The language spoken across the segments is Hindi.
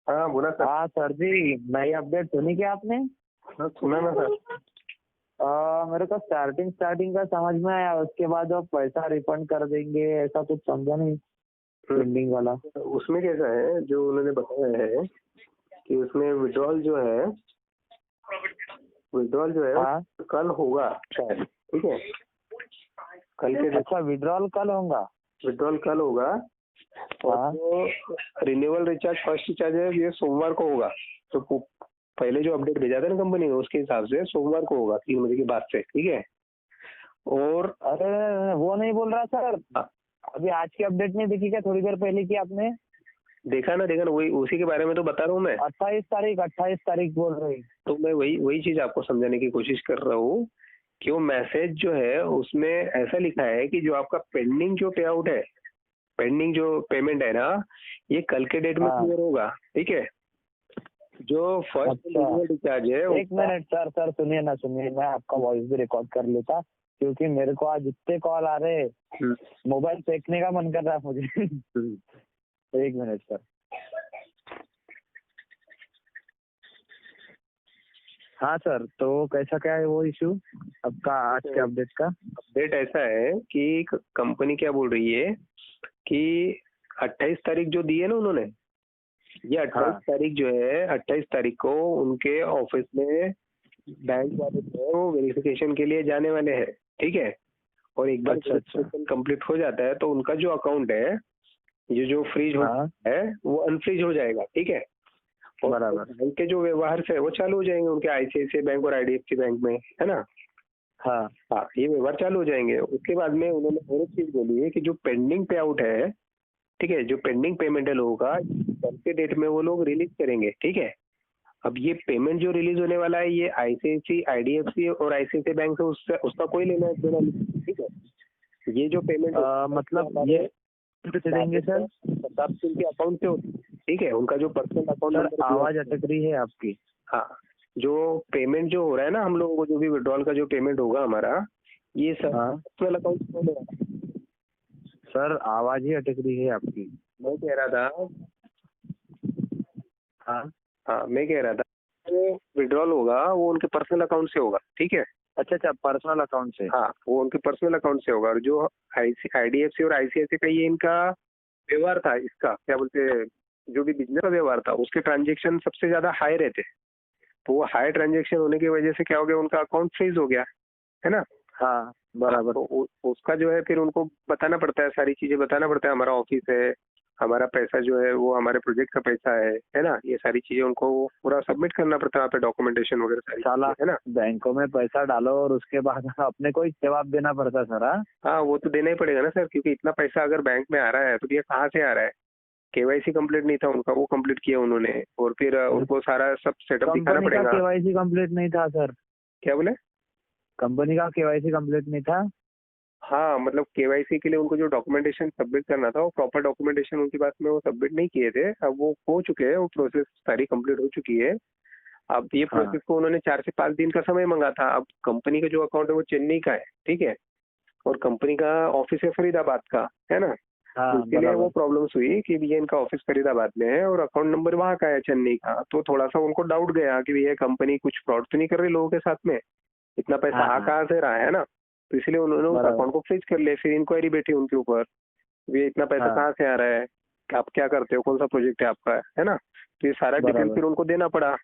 हाँ बोला सर। हाँ सर जी, नई अपडेट सुनी क्या आपने? हाँ सुना ना सर। मेरे को स्टार्टिंग का समझ में आया, उसके बाद वो पैसा रिफंड कर देंगे ऐसा कुछ समझा नहीं, पेंडिंग वाला। उसमें कैसा है, जो उन्होंने बताया है कि उसमें विड्रॉल जो है हाँ कल होगा शायद। ठीक है, कल के अच्छा, विड्रॉल कल होगा? विड्रॉल कल होगा। और हाँ जो रिन्यूअल रिचार्ज फर्स्ट रिचार्ज है ये सोमवार को होगा। तो पहले जो अपडेट भेजा था ना कंपनी ने, उसके हिसाब से सोमवार को होगा 3 बजे के बाद से। ठीक है। और अरे वो नहीं बोल रहा सर, हाँ, अभी आज की अपडेट नहीं दिखी क्या थोड़ी देर पहले की आपने? देखा ना वही उसी के बारे में तो बता रहा हूँ मैं। 28 तारीख बोल रही। तो मैं वही वही चीज आपको समझाने की कोशिश कर रहा हूँ कि वो मैसेज जो है उसमें ऐसा लिखा है कि जो आपका पेंडिंग जो पे आउट है, पेंडिंग जो पेमेंट है ना, ये कल के डेट में हाँ क्लियर होगा। ठीक है। जो फर्स्ट अच्छा, रिचार्ज है एक मिनट सर सुनिए, मैं आपका वॉइस भी रिकॉर्ड कर लेता, क्योंकि मेरे को आज इतने कॉल आ रहे, मोबाइल फेंकने का मन कर रहा है मुझे। एक मिनट सर। हाँ सर, तो कैसा क्या है वो इशू आपका आज के अपडेट का? अपडेट ऐसा है कि कंपनी क्या बोल रही है कि 28 तारीख जो दी है ना उन्होंने, ये 28 तारीख जो है, 28 तारीख को उनके ऑफिस में बैंक वाले जो है वो वेरिफिकेशन के लिए जाने वाले हैं। ठीक है। और एक बार वेरिफिकेशन कंप्लीट हो जाता है तो उनका जो अकाउंट है, ये जो फ्रीज हो है वो अनफ्रीज हो जाएगा। ठीक है। और बराबर। बैंक के जो व्यवहार से वो चालू हो जाएंगे उनके आईसीआईसीआई बैंक और आईडीएफसी बैंक में, है ना। हाँ हाँ, ये व्यवहार चालू हो जाएंगे। उसके बाद में उन्होंने और एक चीज बोली है कि जो पेंडिंग पे आउट है, ठीक है, जो पेंडिंग पेमेंट है लोगों का, कल के डेट में वो लोग रिलीज करेंगे। ठीक है। अब ये पेमेंट जो रिलीज होने वाला है ये आईसीआईसीआई, आईडीएफसी और आईसीआईसीआई बैंक से उसका कोई लेना देना नहीं। ठीक है। ये जो पेमेंट मतलब ये देंगे सर, प्रताप सिंह के अकाउंट से होती है। ठीक है। उनका जो पर्सनल अकाउंट सर आवाज अटक रही है आपकी। हाँ, जो पेमेंट जो हो रहा है ना हम लोगों को, जो भी विड्रॉल का जो पेमेंट होगा हमारा, ये सब पर्सनल अकाउंट से होने वाला है। सर आवाज ही अटक रही है आपकी। मैं कह रहा था मैं कह रहा था जो विड्रॉल होगा वो उनके पर्सनल अकाउंट से होगा। ठीक है। अच्छा, पर्सनल अकाउंट से? हाँ, वो उनके पर्सनल अकाउंट से होगा। और जो आईडीएफसी और आईसीआईसी का ये इनका व्यवहार था, इसका क्या बोलते हैं, जो भी बिजनेस का व्यवहार था, उसके ट्रांजेक्शन सबसे ज्यादा हाई रहते। तो वो हाई ट्रांजेक्शन होने की वजह से क्या हो गया, उनका अकाउंट फ्रीज हो गया, है ना। हाँ बराबर। तो उसका जो है फिर उनको बताना पड़ता है, सारी चीजें बताना पड़ता है, हमारा ऑफिस है, हमारा पैसा जो है वो हमारे प्रोजेक्ट का पैसा है ना। ये सारी चीजें उनको पूरा सबमिट करना पड़ता है, वहाँ पे डॉक्यूमेंटेशन वगैरह सारी चीजें, है ना। बैंकों में पैसा डालो और उसके बाद अपने को ही जवाब देना पड़ता है सर। हाँ, वो तो देना ही पड़ेगा ना सर, क्योंकि इतना पैसा अगर बैंक में आ रहा है तो ये कहाँ से आ रहा है। केवाईसी कंप्लीट नहीं था उनका, वो कंप्लीट किया उन्होंने, और फिर उनको सारा सब सेटअप दिखाना पड़ेगा। केवाईसी कंप्लीट नहीं था सर? क्या बोले? कंपनी का केवाईसी कंप्लीट नहीं था? हाँ, मतलब केवाईसी के लिए उनको जो डॉक्यूमेंटेशन सबमिट करना था वो प्रॉपर डॉक्यूमेंटेशन उनके पास में वो सबमिट नहीं किए थे। अब वो हो चुके हैं, वो प्रोसेस सारी कंप्लीट हो चुकी है। अब ये प्रोसेस को उन्होंने 4 से 5 दिन का समय मांगा था। अब कंपनी का जो अकाउंट है वो चेन्नई का है। ठीक है। और कंपनी का ऑफिस है फरीदाबाद का, है ना। इसके लिए वो प्रॉब्लम्स हुई कि भैया इनका ऑफिस फरीदाबाद में है और अकाउंट नंबर वहाँ का है चेन्नई का। तो थोड़ा सा उनको डाउट गया कि भैया कंपनी कुछ फ्रॉड तो नहीं कर रही लोगों के साथ में, इतना पैसा आ कहाँ से रहा है ना। तो इसलिए उन्होंने उस अकाउंट को फ्रीज कर लिया। फिर इंक्वायरी बैठी उनके ऊपर, ये इतना पैसा कहाँ से आ रहा है, आप क्या करते हो, कौन सा प्रोजेक्ट है आपका, है ना। तो ये सारा डिटेल फिर उनको देना पड़ा,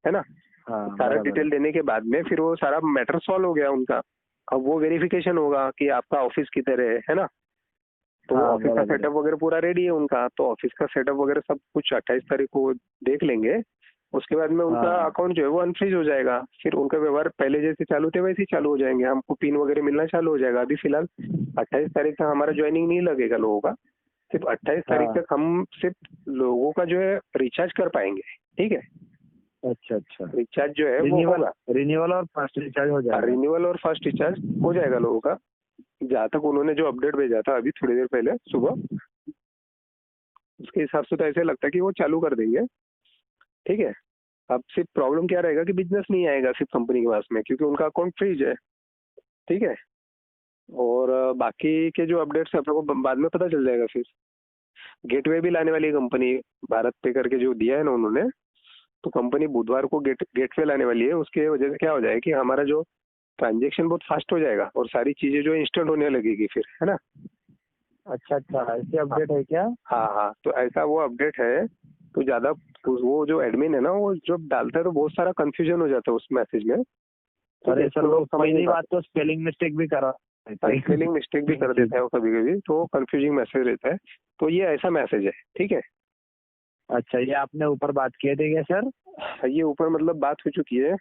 है ना। सारा डिटेल देने के बाद में फिर वो सारा मैटर सॉल्व हो गया उनका। अब वो वेरिफिकेशन होगा कि आपका ऑफिस किधर है ना। तो ऑफिस का सेटअप वगैरह पूरा रेडी है उनका, तो ऑफिस का सेटअप वगैरह सब कुछ 28 तारीख को देख लेंगे। उसके बाद में उनका अकाउंट जो है वो अनफ्रीज हो जाएगा। फिर उनका व्यवहार पहले जैसे चालू थे वैसे ही चालू हो जाएंगे, हमको पिन वगैरह मिलना चालू हो जाएगा। अभी फिलहाल 28 तारीख तक हमारा ज्वाइनिंग नहीं लगेगा लोगों का। सिर्फ 28 तारीख तक हम सिर्फ लोगों का जो है रिचार्ज कर पाएंगे। ठीक है। अच्छा, रिचार्ज जो है वो होगा, रिन्यूअल और फर्स्ट रिचार्ज हो जाएगा। रिन्यूअल और फर्स्ट रिचार्ज हो जाएगा लोगों का। जहाँ तक उन्होंने जो अपडेट भेजा था अभी थोड़ी देर पहले सुबह, उसके हिसाब से तो ऐसे लगता है कि वो चालू कर देंगे। ठीक है। अब सिर्फ प्रॉब्लम क्या रहेगा कि बिजनेस नहीं आएगा सिर्फ कंपनी के पास में, क्योंकि उनका अकाउंट फ्रीज है। ठीक है। और बाकी के जो अपडेट्स है अपने को बाद में पता चल जाएगा फिर। गेटवे भी लाने वाली है कंपनी, भारत पे करके जो दिया है ना उन्होंने, तो कंपनी बुधवार को गेटवे लाने वाली है। उसके वजह से क्या हो जाएगा कि हमारा जो ट्रांजेक्शन बहुत फास्ट हो जाएगा और सारी चीजें जो इंस्टेंट होने लगेगी फिर, है ना। अच्छा अच्छा, ऐसी अपडेट है क्या? हाँ हाँ, तो ऐसा वो अपडेट है। तो ज्यादा वो जो एडमिन है ना, वो जब डालता है तो बहुत सारा कंफ्यूजन हो जाता है उस मैसेज में। अरे सर, वो समझ नहीं पहली बात तो स्पेलिंग मिस्टेक भी करा देता है। स्पेलिंग मिस्टेक भी कर देता है वो कभी कभी, तो कंफ्यूजिंग मैसेज रहता है। तो ये ऐसा मैसेज है, ठीक है। अच्छा, ये आपने ऊपर बात किए थे क्या सर? ये ऊपर मतलब बात हो चुकी है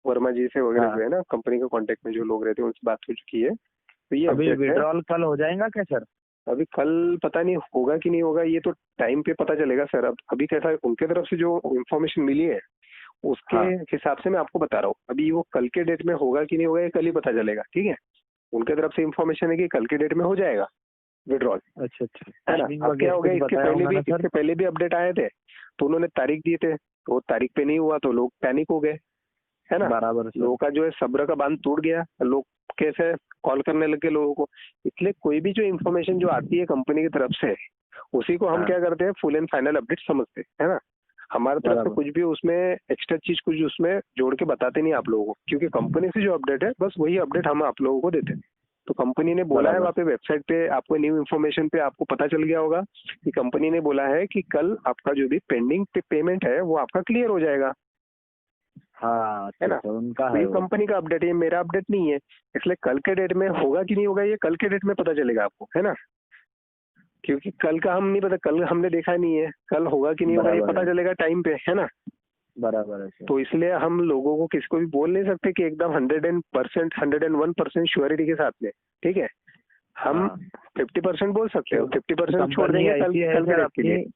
वर्मा जी से वगैरह, हाँ। जो है ना कंपनी के कांटेक्ट में जो लोग रहते हैं उनसे बात हो चुकी है। तो ये अभी अपडेट है। विड्रॉल कल हो जाएगा क्या सर? अभी कल पता नहीं होगा कि नहीं होगा, ये तो टाइम पे पता चलेगा सर। अब अभी कैसा है, उनके तरफ से जो इन्फॉर्मेशन मिली है उसके हाँ। हिसाब से मैं आपको बता रहा हूँ। अभी वो कल के डेट में होगा कि नहीं होगा ये कल ही पता चलेगा, ठीक है। उनके तरफ से इन्फॉर्मेशन है कि कल के डेट में हो जाएगा विड्रॉल, अच्छा अच्छा, है ना। टाइमिंग अब क्या वगैरह हो गया, कुछ बताया होगा ना सर? इसके पहले भी अपडेट आए थे, तो उन्होंने तारीख दिए थे, तो वो तारीख पे नहीं हुआ तो लोग पैनिक हो गए, है ना। बराबर सर। लोगों का जो है सब्र का बांध टूट गया, लोग कैसे कॉल करने लगे लोगों को। इसलिए कोई भी जो इन्फॉर्मेशन जो आती है कंपनी की तरफ से, उसी को हम हाँ। क्या करते हैं, फुल एंड फाइनल अपडेट समझते हैं, है ना। हमारे तरफ से बराबर। कुछ भी उसमें एक्स्ट्रा चीज कुछ उसमें जोड़ के बताते नहीं आप लोगों को, क्योंकि कंपनी से जो अपडेट है बस वही अपडेट हम आप लोगों को देते हैं। तो कंपनी ने बोला है बराबर। वहाँ पे वेबसाइट पे, आपको न्यू इन्फॉर्मेशन पे आपको पता चल गया होगा कि कंपनी ने बोला है कि कल आपका जो भी पेंडिंग पेमेंट है वो आपका क्लियर हो जाएगा, हाँ, है ना। अच्छा, उनका तो है ये वो। कंपनी का अपडेट है, ये मेरा अपडेट नहीं है। इसलिए कल के डेट में होगा कि नहीं होगा ये कल के डेट में पता चलेगा आपको, है ना। क्योंकि कल का हम नहीं पता, कल हमने देखा नहीं है, कल होगा कि नहीं होगा ये बराबर पता है। चलेगा टाइम पे, है ना। बराबर है सर। तो इसलिए हम लोगों को किसी को भी बोल नहीं सकते कि एकदम 101% श्योरिटी के साथ में, ठीक है। हम हाँ। 50% बोल सकते हैं, 50% छोड़ कंपनी देंगे कल ऐसी है कल के सर डेट के लिए। अपनी,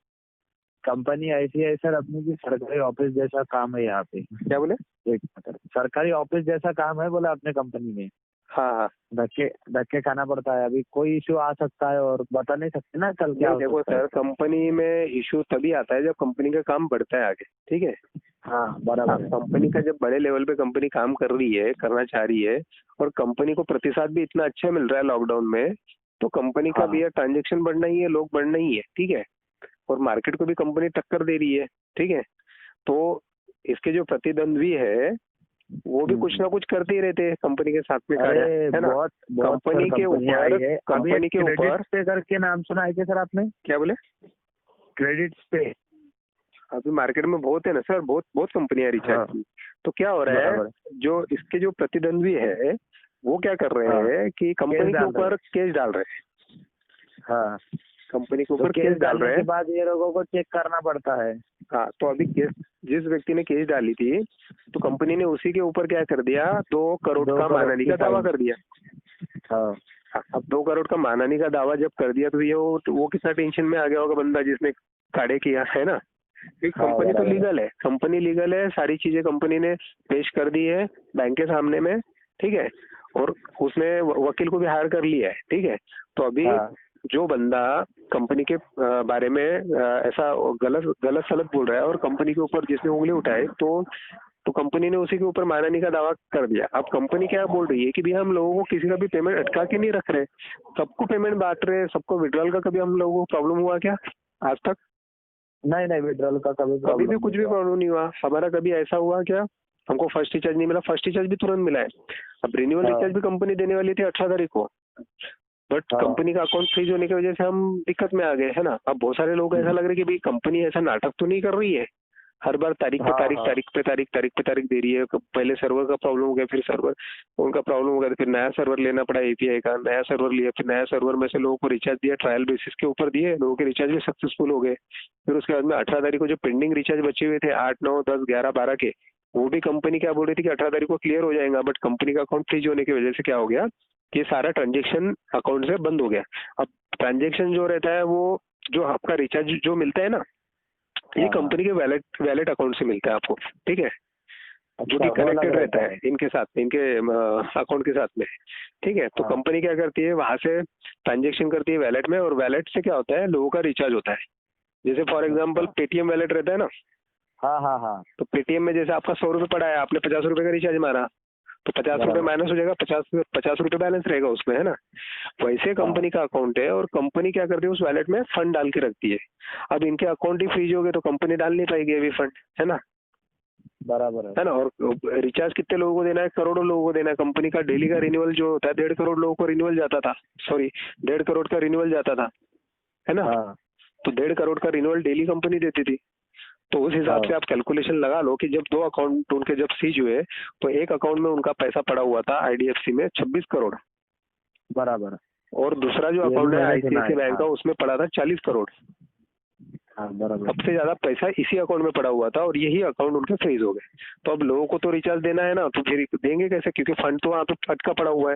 कंपनी ऐसी है सर अपनी की सरकारी ऑफिस जैसा काम है यहाँ पे। क्या बोले? एक सरकारी ऑफिस जैसा काम है बोला अपने कंपनी में। हाँ हाँ। धक्के धक्के खाना पड़ता है, अभी कोई इश्यू आ सकता है और बता नहीं सकते ना कल क्या नहीं हो देखो सकता है। सर, कंपनी में इशू तभी आता है जब कंपनी का काम बढ़ता है आगे, ठीक है। हाँ, हाँ, बराबर है। कंपनी का जब बड़े लेवल पे कंपनी काम कर रही है, करना चाह रही है, और कंपनी को प्रतिसाद भी इतना अच्छा मिल रहा है लॉकडाउन में, तो कंपनी का भी हाँ। ट्रांजेक्शन बढ़ना ही है, लोग बढ़ना ही है, ठीक है। और मार्केट को भी कंपनी टक्कर दे रही है, ठीक है। तो इसके जो प्रतिद्वंद्वी है वो भी कुछ ना कुछ करते ही रहते हैं कंपनी के साथ में कार्य, अरे है ना। बहुत बहुत सर कंपनी के कंपनियां ऊपर, आई है। अभी एक कंपनी के क्रेडिट ऊपर पे करके नाम सुना है क्या सर आपने? क्या बोले? क्रेडिट पे। अभी मार्केट में बहुत है ना सर, बहुत बहुत कंपनियां रिचार्ज हाँ, की। तो क्या हो रहा है, बराबर। जो इसके जो प्रतिद्वंद्वी है वो क्या कर रहे हाँ, हैं कि कंपनी के डाल रहे ऊपर केस डाल रहे हैं, हाँ, कंपनी के तो ऊपर केस केस डाल डालने रहे के हैं। बाद ये लोगों को चेक करना पड़ता है। हाँ, तो अभी केस, जिस व्यक्ति ने केस डाली थी, तो कंपनी ने उसी के ऊपर क्या कर दिया, 2 करोड़ 2 का करोड़ मानहानि की का दावा फाइन। कर दिया। हाँ। हाँ, अब 2 करोड़ का मानहानि का दावा जब कर दिया तो ये वो कितना टेंशन में आ गया होगा बंदा जिसने काड़े किया, है ना। हाँ, कंपनी तो बराबर है। लीगल है, कंपनी लीगल है, सारी चीजें कंपनी ने पेश कर दी है बैंक के सामने में, ठीक है। और उसने वकील को भी हायर कर लिया है, ठीक है। तो अभी हाँ, जो बंदा कंपनी के बारे में ऐसा गलत गलत सलत बोल रहा है और कंपनी के ऊपर जिसने उंगली उठाए, तो कंपनी ने उसी के ऊपर मानहानि का दावा कर दिया। अब कंपनी क्या बोल रही है कि भैया हम लोगों को किसी का भी पेमेंट अटका के नहीं रख रहे, सबको पेमेंट बांट रहे, सबको विड्रॉल का कभी हम लोगों को प्रॉब्लम हुआ क्या आज तक? नहीं नहीं, विड्रॉल का कभी कभी प्रॉब्लम भी कुछ नहीं भी हुआ। प्रॉब्लम नहीं हुआ हमारा। कभी ऐसा हुआ क्या हमको फर्स्ट रिचार्ज नहीं मिला? फर्स्ट रिचार्ज भी तुरंत मिला है। अब रिन्यूअल हाँ, रिचार्ज भी कंपनी देने वाली थी 18 तारीख को, बट हाँ। कंपनी का अकाउंट फ्रीज होने की वजह से हम दिक्कत में आ गए, है ना। अब बहुत सारे लोग ऐसा लग रहा है कि भाई कंपनी ऐसा नाटक तो नहीं कर रही है, हर बार तारीख पे हाँ, तारीख, हाँ, तारीख पे तारीख, तारीख पे तारीख दे रही है। पहले सर्वर का प्रॉब्लम हो गया, फिर सर्वर उनका प्रॉब्लम हो गया, तो फिर नया सर्वर लेना पड़ा एपीआई का, नया सर्वर लिया, फिर नया सर्वर में से लोगों को रिचार्ज दिया, ट्रायल बेसिस के ऊपर दिए, लोगों के रिचार्ज भी सक्सेसफुल हो गए। फिर उसके बाद में 18 तारीख को जो पेंडिंग रिचार्ज बचे हुए थे 8, 9, 10, 11, 12 के, वो भी कंपनी क्या बोल रही थी कि 18 तारीख को क्लियर हो जाएगा, बट कंपनी का अकाउंट फ्रीज होने की वजह से क्या हो गया कि सारा ट्रांजेक्शन अकाउंट से बंद हो गया। अब ट्रांजेक्शन जो रहता है वो जो आपका रिचार्ज जो मिलता है ना, ये हाँ, कंपनी के वैलेट अकाउंट से मिलता है आपको, ठीक है। जो अच्छा, कि वो अलग कनेक्टेड रहता रहता है इनके साथ में, इनके अकाउंट के साथ में, ठीक है। तो हाँ, कंपनी क्या करती है, वहां से ट्रांजेक्शन करती है वैलेट में, और वैलेट से क्या होता है, लोगों का रिचार्ज होता है। जैसे फॉर एग्जांपल अच्छा, पेटीएम वैलेट रहता है ना, हाँ, हाँ, हाँ, तो पेटीएम में जैसे आपका 100 रुपये पड़ा है, आपने 50 रुपये का रिचार्ज मारा, तो 50 रुपये माइनस हो जाएगा, 50 रुपये बैलेंस रहेगा उसमें, है ना। वैसे कंपनी का अकाउंट है और कंपनी क्या करती है उस वैलेट में फंड डाल के रखती है। अब इनके अकाउंट ही फ्रीज हो गए तो कंपनी डाल नहीं पाएगी अभी फंड, है ना। बराबर है ना। और रिचार्ज कितने लोगों को देना है, करोड़ों लोगों को देना है। कंपनी का डेली का रिन्यूअल जो होता है 1.5 करोड़ लोगों को रिन्यूअल जाता था, सॉरी 1.5 करोड़ का रिन्यूअल जाता था, है ना। तो 1.5 करोड़ का रिन्यूअल डेली कंपनी देती थी। तो उस हिसाब से आप कैलकुलेशन लगा लो कि जब 2 अकाउंट उनके जब सीज हुए तो एक अकाउंट में उनका पैसा पड़ा हुआ था आईडीएफसी में 26 करोड़, बराबर। और दूसरा जो अकाउंट है आईसीआईसी बैंक का उसमें पड़ा था 40 करोड़। बराबर। सबसे ज्यादा पैसा इसी अकाउंट में पड़ा हुआ था और यही अकाउंट उनके फ्रीज हो गए। तो अब लोगों को तो रिचार्ज देना है ना, तो फिर देंगे कैसे, क्योंकि फंड तो वहाँ पे अटका पड़ा हुआ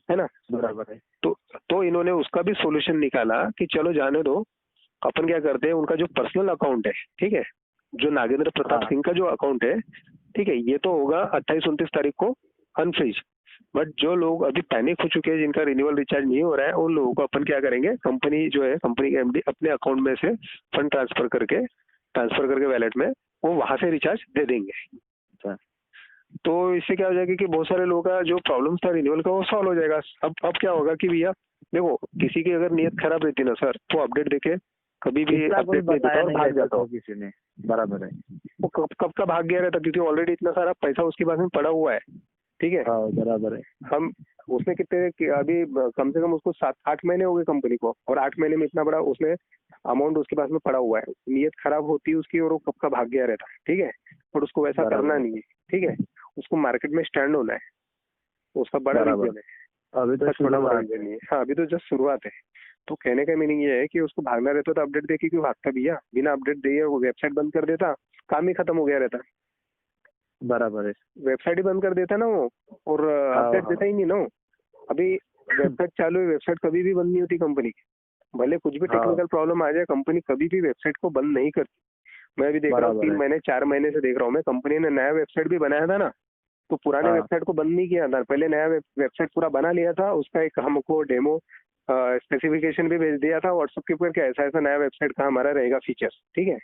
है ना। बराबर है। तो इन्होंने उसका भी सोल्यूशन निकाला कि चलो जाने दो, अपन क्या करते हैं उनका जो पर्सनल अकाउंट है, ठीक है, जो नागेंद्र प्रताप सिंह का जो अकाउंट है, ठीक है, ये तो होगा 28-29 तारीख को अनफ्रीज। बट जो लोग अभी पैनिक हो चुके हैं, जिनका रिन्यूअल रिचार्ज नहीं हो रहा है, उन लोगों को अपन क्या करेंगे, कंपनी जो है, कंपनी के एमडी अपने अकाउंट में से फंड ट्रांसफर करके वैलेट में वो वहां से रिचार्ज दे देंगे। तो इससे क्या हो जाएगा कि बहुत सारे लोगों का जो प्रॉब्लम था रिन्यूअल का वो सॉल्व हो जाएगा। अब क्या होगा कि भैया देखो, किसी की अगर नीयत खराब रहती ना सर, तो अपडेट देके कभी भी अपडेट नहीं देता और भाग जाता हो किसी ने। बराबर है। वो कब का भाग गया रहता, क्योंकि ऑलरेडी इतना सारा पैसा उसके पास में पड़ा हुआ है, ठीक है। बराबर है। हम उसने कितने अभी कम से कम उसको 7-8 महीने हो गए कंपनी को, और 8 महीने में इतना बड़ा उसने अमाउंट उसके पास में पड़ा हुआ है। नीयत खराब होती है उसकी और वो कब का भाग गया रहता है, ठीक है। और उसको वैसा करना नहीं है, ठीक है। उसको मार्केट में स्टैंड होना है, उसका बड़ा रीजन है। अभी तो बड़ा रीजन नहीं है। हाँ, अभी तो जस्ट शुरुआत है। तो कहने का मीनिंग ये है कि उसको भागना रहता तो अपडेट देके क्यों भागता भैया, बिना अपडेट दिए वो वेबसाइट बंद कर देता, काम ही खत्म हो गया रहता। बराबर है। वेबसाइट ही बंद कर देता ना वो, और अपडेट देता ही नहीं ना। अभी वेबसाइट चालू है, वेबसाइट कभी भी बंद नहीं होती कंपनी की, भले कुछ भी टेक्निकल प्रॉब्लम आ जाए, कंपनी कभी भी वेबसाइट को बंद नहीं करती। मैं अभी देख रहा हूँ 3 महीने 4 महीने से देख रहा हूँ मैं, कंपनी ने नया वेबसाइट भी बनाया था ना, तो पुराने वेबसाइट को बंद नहीं किया था, पहले नया वेबसाइट पूरा बना लिया था, उसका एक हमको डेमो स्पेसिफिकेशन भी भेज दिया था व्हाट्सएप के ऊपर कि ऐसा ऐसा नया वेबसाइट का हमारा रहेगा फीचर्स, ठीक है।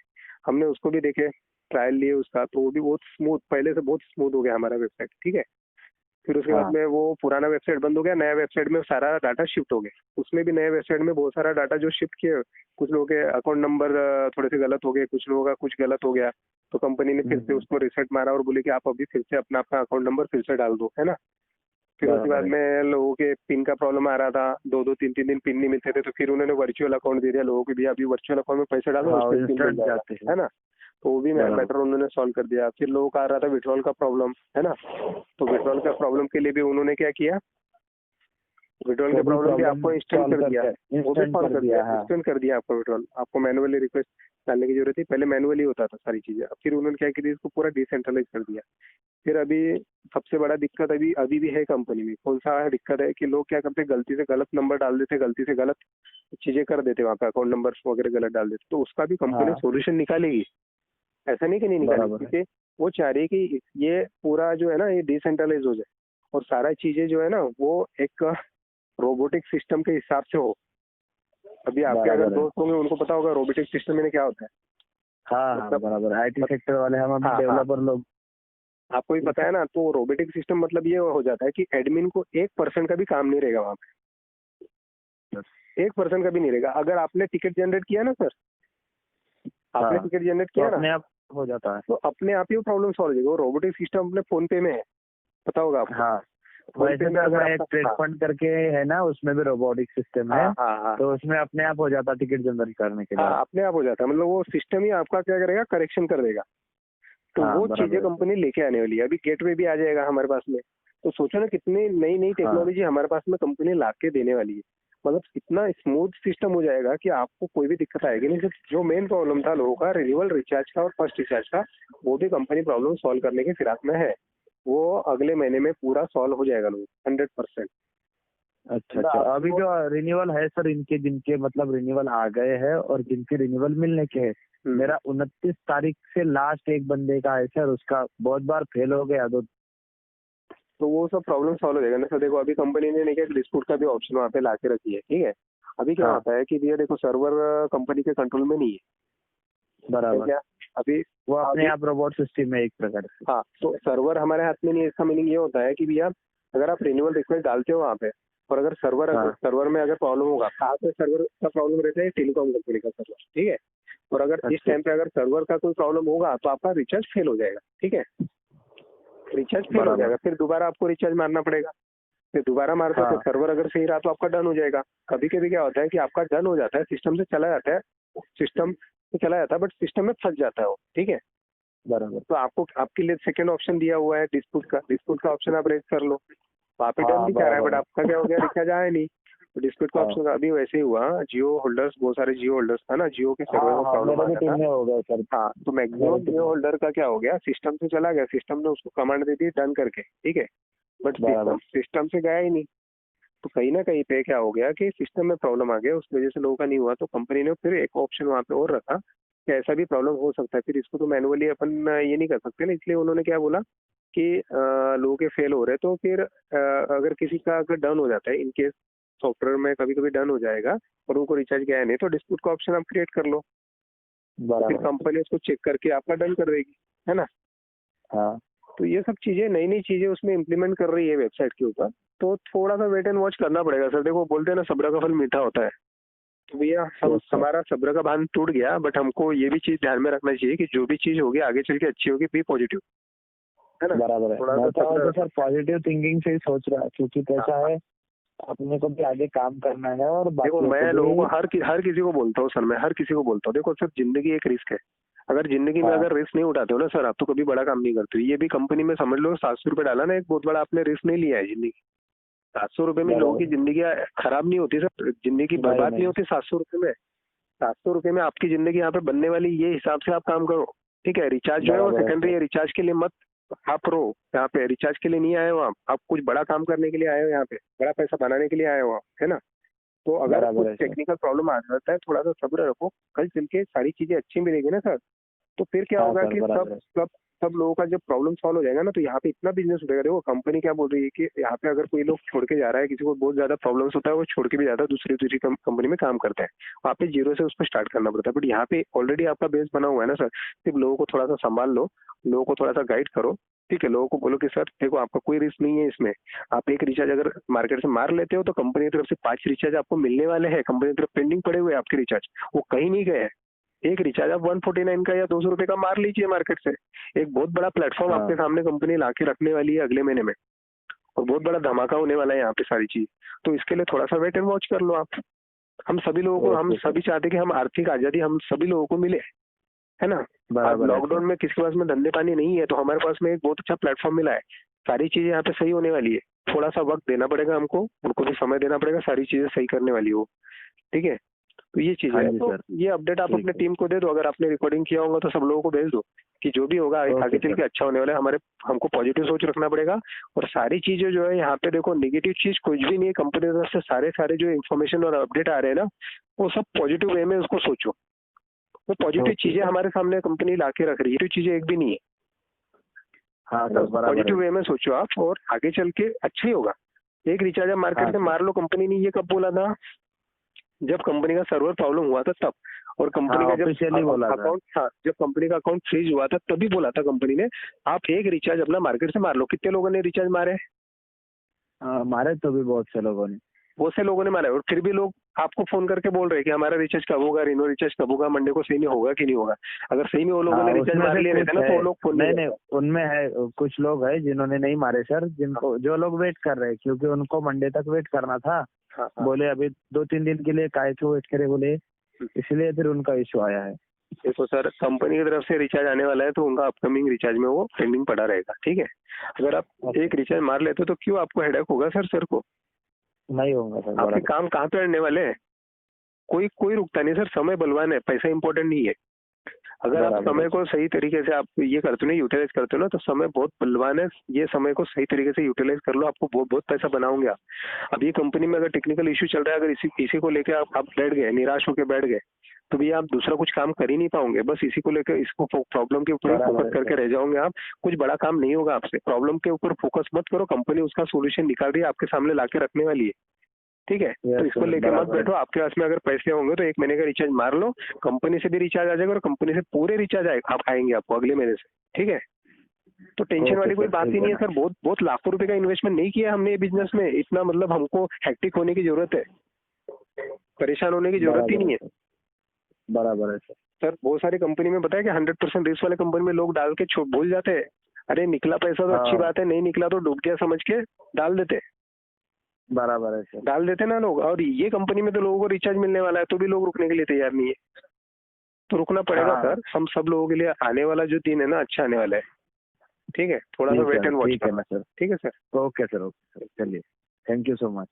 हमने उसको भी देखे, ट्रायल लिए उसका, तो वो भी बहुत स्मूथ, पहले से बहुत स्मूथ हो गया हमारा वेबसाइट, ठीक है। फिर उसके बाद में वो पुराना वेबसाइट बंद हो गया, नया वेबसाइट में सारा डाटा शिफ्ट हो गया। उसमें भी नए वेबसाइट में बहुत सारा डाटा जो शिफ्ट किए, कुछ लोगों के अकाउंट नंबर थोड़े से गलत हो गए, कुछ लोगों का कुछ गलत हो गया, तो कंपनी ने फिर से उसको रिसेट मारा और बोले कि आप अभी फिर से अपना अकाउंट नंबर फिर से डाल दो, है ना। फिर उसके बाद में लोगों के पिन का प्रॉब्लम आ रहा था, 2-2 3-3 दिन पिन नहीं मिलते थे, तो फिर उन्होंने वर्चुअल अकाउंट दे दिया लोगों को भी, अभी वर्चुअल अकाउंट में पैसे डालो उसमें पिन मिल जाते हैं, है ना। तो वो भी मैटर उन्होंने सॉल्व कर दिया। फिर लोगों का आ रहा था विड्रॉल का प्रॉब्लम, है ना, तो विड्रॉल का प्रॉब्लम के लिए भी उन्होंने क्या किया, विड्रॉल के प्रॉब्लम भी आपको इंस्टेंट कर दिया, वो भी सॉल्व कर दिया, इंस्टेंट कर दिया आपको विड्रॉल। आपको मैनुअली रिक्वेस्ट डालने की जरूरत थी, पहले मैनुअली होता था सारी चीजें, फिर उन्होंने क्या किया, इसको पूरा डिसेंट्रलाइज कर दिया। फिर अभी सबसे बड़ा दिक्कत अभी भी है कंपनी में, कौन सा दिक्कत है कि लोग क्या करते, गलती से गलत नंबर डाल देते, गलती से गलत चीजें कर देते, वहाँ पे अकाउंट नंबर वगैरह गलत डाल देते। तो उसका भी कंपनी सोल्यूशन निकालेगी, ऐसा नहीं कि नहीं निकालेगी, क्योंकि वो चाह रही है कि ये पूरा जो है ना ये डिसेंट्रलाइज हो जाए और सारा चीजें जो है ना वो एक रोबोटिक सिस्टम के हिसाब से हो। अभी आपके अगर दोस्त होंगे उनको पता होगा रोबोटिक सिस्टम में क्या होता है। हाँ, बराबर। आईटी सेक्टर वाले हम डेवलपर लोग, आपको भी पता है ना। तो रोबोटिक सिस्टम मतलब ये हो जाता है कि एडमिन को 1% का भी काम नहीं रहेगा वहां पे, 1% का भी नहीं रहेगा। अगर आपने टिकट जनरेट किया ना सर, आपने टिकट जनरेट किया ना, अपने आप हो जाता है, तो अपने आप ही वो प्रॉब्लम सॉल्व हो जाएगा। रोबोटिक सिस्टम अपने फोन पे में है, पता होगा आपको। वैसे तो अगर एक ट्रेड फंड करके है ना, उसमें भी रोबोटिक सिस्टम है, तो उसमें अपने आप हो जाता टिकट जनरेट करने के लिए। अपने आप हो जाता है, मतलब वो सिस्टम ही आपका क्या करेगा, करेक्शन कर देगा। तो वो चीजें कंपनी लेके आने वाली है। अभी गेटवे भी आ जाएगा हमारे पास में, तो सोचो ना कितनी नई नई टेक्नोलॉजी हमारे पास में कंपनी ला के देने वाली है। मतलब इतना स्मूथ सिस्टम हो जाएगा कि आपको कोई भी दिक्कत आएगी नहीं। जो मेन प्रॉब्लम था लोगों का रिन्यूअल रिचार्ज का और फर्स्ट रिचार्ज का, वो भी कंपनी प्रॉब्लम सॉल्व करने के फिराक में है। वो अगले महीने में पूरा सॉल्व हो जाएगा लोग 100%। अच्छा। अभी जो रिन्यूअल है सर, इनके जिनके मतलब रिन्यूअल आ गए हैं और जिनके रिन्यूअल मिलने के हैं, मेरा 29 तारीख से लास्ट एक बंदे का है सर, उसका बहुत बार फेल हो गया, तो वो सब प्रॉब्लम सॉल्व हो जाएगा ना सर। देखो अभी कंपनी ने एक डिस्प्यूट का भी ऑप्शन वहाँ पे ला के रखी है, ठीक है। अभी क्या होता है कि भैया देखो सर्वर कंपनी के कंट्रोल में नहीं है, बराबर क्या, अभी वो अपने आप रोबोट सिस्टम है एक प्रकार से। हाँ, तो सर्वर हमारे हाथ में नहीं है। इसका मीनिंग ये होता है कि भैया अगर आप रिन्यूअल रिक्वेस्ट डालते हो वहाँ पे, और अगर सर्वर में अगर प्रॉब्लम होगा, कहाँ पे सर्वर का प्रॉब्लम रहता है, टेलीकॉम कंपनी का सर्वर, ठीक है। और अगर इस टाइम पे अगर सर्वर का कोई प्रॉब्लम होगा तो आपका रिचार्ज फेल हो जाएगा, ठीक है। रिचार्ज फेल हो जाएगा, फिर दोबारा आपको रिचार्ज मारना पड़ेगा। फिर दोबारा मारते हो तो सर्वर अगर सही रहा तो आपका डन हो जाएगा। कभी कभी क्या होता है कि आपका डन हो जाता है, सिस्टम से चला जाता है, बट सिस्टम में फंस जाता है वो, ठीक है। बराबर। तो आपको आपके लिए सेकंड ऑप्शन दिया हुआ है डिस्प्यूट का ऑप्शन आप रेज कर लो। वहाँ पे डन भी जा रहा है, बट आपका क्या हो गया, रिचार्ज आया नहीं। तो डिस्प्यूट का ऑप्शन अभी वैसे ही हुआ। जियो होल्डर्स, बहुत सारे जियो होल्डर्स था ना, जियो के सर्वर में प्रॉब्लम आ गया था। हाँ, तो मैक्सिमम जियो होल्डर का क्या हो गया, सिस्टम से चला गया, सिस्टम ने उसको कमांड दे दी डन करके, ठीक है। बट सिस्टम से गया ही नहीं। तो कहीं ना कहीं पे क्या हो गया कि सिस्टम में प्रॉब्लम आ गया, उस वजह से लोगों का नहीं हुआ। तो कंपनी ने फिर एक ऑप्शन वहाँ पे और रखा कि ऐसा भी प्रॉब्लम हो सकता है, फिर इसको तो मैनुअली अपन ये नहीं कर सकते ना, इसलिए उन्होंने क्या बोला कि लोगों के फेल हो रहे तो फिर अगर किसी का अगर डन हो जाता है, इनकेस सॉफ्टवेयर में कभी कभी डन हो जाएगा और उनको रिचार्ज गया नहीं, तो डिस्प्यूट का ऑप्शन आप क्रिएट कर लो, फिर कंपनी उसको चेक करके आपका डन कर देगी, है ना। हाँ, तो ये सब चीजें, नई नई चीजें उसमें इम्प्लीमेंट कर रही है वेबसाइट के ऊपर। तो थोड़ा सा वेट एंड वॉच करना पड़ेगा सर। देखो, बोलते हैं ना, सब्र का फल मीठा होता है। तो भैया हमारा सब्र का बांध टूट गया, बट हमको ये भी चीज ध्यान में रखना चाहिए कि जो भी चीज होगी आगे चल के अच्छी होगी, बी पॉजिटिव, है ना। बराबर है। तो सर पॉजिटिव थिंकिंग से ही सोच रहा है, क्योंकि कैसा है, अपने को भी आगे काम करना है। और देखो, मैं लोगों को हर किसी को बोलता हूँ सर, मैं हर किसी को बोलता हूँ, देखो सर, जिंदगी एक रिस्क है। अगर जिंदगी में अगर रिस्क नहीं उठाते हो ना सर, आप तो कभी बड़ा काम नहीं करते हो। ये भी कंपनी में समझ लो, 700 रुपये डाला ना, एक बहुत बड़ा आपने रिस्क नहीं लिया है। जिंदगी 700 रुपये में लोगों की जिंदगी खराब नहीं होती सर, जिंदगी बर्बाद नहीं होती 700 रुपये में। 700 रुपये में आपकी जिंदगी यहाँ पे बनने वाली, ये हिसाब से आप काम करो, ठीक है। रिचार्ज जो है वो सेकेंडरी है, रिचार्ज के लिए मत आप रहो यहाँ पे, रिचार्ज के लिए नहीं आए हो आप कुछ बड़ा काम करने के लिए आए हो, यहाँ पे बड़ा पैसा बनाने के लिए आए हो आप, है ना। तो अगर कुछ टेक्निकल प्रॉब्लम आ जाता है, थोड़ा सा सब्र रखो, कल चल के सारी चीजें अच्छी मिलेगी ना सर। तो फिर क्या होगा कि सब लोगों का जब प्रॉब्लम सॉल्व हो जाएगा ना, तो यहाँ पे इतना बिजनेस उठेगा। देखो, कंपनी क्या बोल रही है कि यहाँ पे अगर कोई लोग छोड़ के जा रहा है, किसी को बहुत ज्यादा प्रॉब्लम्स होता है, वो छोड़ के भी जाता है, दूसरी कंपनी में काम करता है, वहाँ पे जीरो से उसको स्टार्ट करना पड़ता है। बट यहाँ पे ऑलरेडी आपका बेस बना हुआ है ना सर। सिर्फ लोगों को थोड़ा सा संभाल लो, लोगों को थोड़ा सा गाइड करो, ठीक है। लोगों को बोलो कि सर देखो, आपका कोई रिस्क नहीं है इसमें। आप एक रिचार्ज अगर मार्केट से मार लेते हो तो कंपनी की तरफ से 5 रिचार्ज आपको मिलने वाले हैं। कंपनी की तरफ पेंडिंग पड़े हुए आपके रिचार्ज, वो कहीं नहीं गए हैं। एक रिचार्ज आप 149 का या 200 रुपए का मार लीजिए मार्केट से। एक बहुत बड़ा प्लेटफॉर्म आपके सामने कंपनी लाके रखने वाली है अगले महीने में, और बहुत बड़ा धमाका होने वाला है यहाँ पे सारी चीज। तो इसके लिए थोड़ा सा वेट एंड वॉच कर लो आप। हम सभी लोगों को, हम सभी चाहते हैं कि हम आर्थिक आजादी हम सभी लोगों को मिले, है ना। अब लॉकडाउन में किसी के पास में धंधे पानी नहीं है, तो हमारे पास में एक बहुत अच्छा प्लेटफॉर्म मिला है। सारी चीजें यहाँ पे सही होने वाली है। थोड़ा सा वक्त देना पड़ेगा हमको, उनको भी समय देना पड़ेगा, सारी चीजें सही करने वाली हो, ठीक है। तो ये चीज है। तो ये अपडेट आप अपने टीम को दे दो। अगर आपने रिकॉर्डिंग किया होगा तो सब लोगों को भेज दो कि जो भी होगा आगे चल के अच्छा होने वाला है। हमको पॉजिटिव सोच रखना पड़ेगा। और सारी चीजें जो है यहाँ पे, देखो, नेगेटिव चीज कुछ भी नहीं है। कंपनी की तरफ से सारे जो इन्फॉर्मेशन और अपडेट आ रहे हैं ना, वो सब पॉजिटिव वे में उसको सोचो। वो पॉजिटिव चीजें हमारे सामने कंपनी ला के रख रही है, तो चीजें एक भी नहीं है। हाँ, पॉजिटिव वे में सोचो आप, और आगे चल के अच्छा ही होगा। एक रिचार्ज मार्केट से मार लो, कंपनी ने ये कब बोला था? जब कंपनी का सर्वर प्रॉब्लम हुआ था तब। और कंपनी का जब अकाउंट था, जब कंपनी का अकाउंट फ्रीज हुआ था, तभी बोला था कंपनी ने, आप एक रिचार्ज अपना मार्केट से मार लो। कितने लोगों ने रिचार्ज मारे? मारे तो भी बहुत से लोगों ने मारे। और फिर भी लोग आपको फोन करके बोल रहे हैं कि हमारा रिचार्ज कब होगा, रिनो रिचार्ज कब होगा, मंडे को सही नहीं होगा कि नहीं होगा। अगर सही में वो लोगों ने रिचार्ज मार लिए रहते ना, तो वो लोग फोन नहीं, उनमें है कुछ लोग है जिन्होंने नहीं मारे सर, जिनको जो लोग वेट कर रहे हैं, क्योंकि उनको मंडे तक वेट करना था। बोले अभी 2-3 दिन के लिए काहे क्यों वेट करे, बोले, इसलिए फिर उनका इश्यू आया है। देखो सर, कंपनी की तरफ से रिचार्ज आने वाला है, तो उनका अपकमिंग रिचार्ज में वो पेंडिंग पड़ा रहेगा, ठीक है। अगर आप एक रिचार्ज मार लेते तो क्यों आपको हेडेक होगा सर को? नहीं होगा सर। आपके काम कहाँ पे अड़ने वाले हैं? कोई रुकता नहीं सर। समय बलवान है, पैसा इंपॉर्टेंट नहीं है। अगर आप समय को सही तरीके से आप ये करते हो, यूटिलाइज करते हो ना, तो समय बहुत बलवान है। ये समय को सही तरीके से यूटिलाइज कर लो, आपको बहुत पैसा बनाओगे आप। अब ये कंपनी में अगर टेक्निकल इश्यू चल रहा है, अगर इसी को लेकर आप बैठ गए, निराश होकर बैठ गए, तो भैया आप दूसरा कुछ काम कर ही नहीं पाओगे। बस इसी को लेकर, इसको प्रॉब्लम के ऊपर फोकस करके रह जाओगे आप। कुछ बड़ा काम नहीं होगा आपसे। प्रॉब्लम के ऊपर फोकस मत करो, कंपनी उसका सोल्यूशन निकाल रही है, आपके सामने लाके रखने वाली है, ठीक है। तो इसको लेके मत बैठो, आपके पास में अगर पैसे होंगे तो 1 महीने का रिचार्ज मार लो, कंपनी से भी रिचार्ज आ जाएगा और कंपनी से पूरे रिचार्ज आप आएंगे आपको अगले महीने से, ठीक है। तो टेंशन वाली कोई बात ही नहीं है सर। बहुत बहुत लाखों रुपए का इन्वेस्टमेंट नहीं किया हमने ये बिजनेस में, इतना मतलब हमको हैक्टिक होने की जरूरत है, परेशान होने की जरूरत ही नहीं है। बराबर है सर। बहुत सारी कंपनी में बताया कि 100% रिस्क वाले कंपनी में लोग डाल के भूल जाते हैं। अरे निकला पैसा तो अच्छी बात है, नहीं निकला तो डूब गया समझ के डाल देते। बराबर है सर, डाल देते ना लोग। और ये कंपनी में तो लोगों को रिचार्ज मिलने वाला है तो भी लोग रुकने के लिए तैयार नहीं है, तो रुकना पड़ेगा सर। हम सब लोगों के लिए आने वाला जो दिन है ना अच्छा आने वाला है, ठीक है। थोड़ा सा वेट एंड वॉच करना सर, ठीक है सर। ओके सर, चलिए, थैंक यू सो मच।